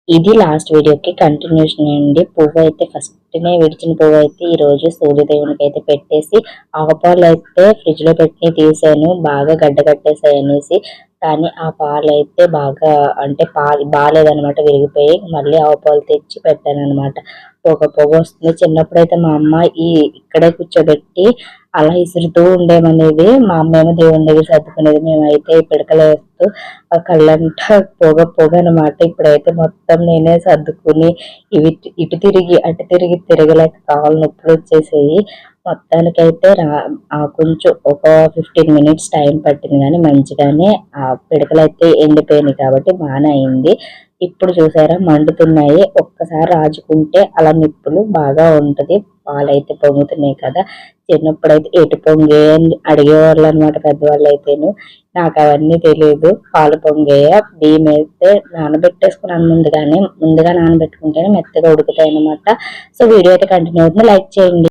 ఇది లాస్ట్ వీడియోకి కంటిన్యూషన్ అండి. పువ్వు అయితే ఫస్ట్‌నే విడిచిన పువ్వు అయితే ఈరోజు సూర్యదేవునికి అయితే పెట్టేసి, ఆవు పాలు అయితే ఫ్రిడ్జ్‌లో పెట్టి తీసాను. బాగా గడ్డ కట్టేసాయనేసి. కానీ ఆ పాలైతే బాగా అంటే పాలు బాలేదనమాట, విరిగిపోయి. మళ్ళీ ఆవు పాలు తెచ్చి పెట్టాననమాట. పొగొస్తుంది. చిన్నప్పుడైతే మా అమ్మ ఇక్కడే కూర్చోబెట్టి అలా ఇసురుతూ ఉండేమనేది. మా అమ్మేమో దేవుని దగ్గర సర్దుకునేది. మేమైతే పిడకలేస్తూ ఆ కళ్ళంటా పొగ అనమాట. ఇప్పుడైతే మొత్తం నేనే సర్దుకుని ఇటు తిరిగి అటు తిరిగి తిరగలేక కాళ్ళు నొప్పులొచ్చేసాయి. మొత్తానికైతే కొంచెం ఒక 15 మినిట్స్ టైం పట్టింది గానీ మంచిగానే ఆ పిడకలైతే ఎండిపోయినాయి కాబట్టి బానే అయింది. ఇప్పుడు చూసారా మండుతున్నాయి. ఒక్కసారి రాజుకుంటే అలా నిప్పులు బాగా ఉంటది. పాలైతే పొంగుతున్నాయి కదా! చిన్నప్పుడైతే ఎటు పొంగే అని అడిగేవాళ్ళు అనమాట పెద్దవాళ్ళైతేను. నాకు అవన్నీ తెలీదు. పాలు పొంగాయా, బియ్యం అయితే నానబెట్టేసుకున్నాను ముందుగా నానబెట్టుకుంటేనే మెత్తగా ఉడుకుతాయి అనమాట. సో వీడియో అయితే కంటిన్యూ అవుతుంది. లైక్ చేయండి.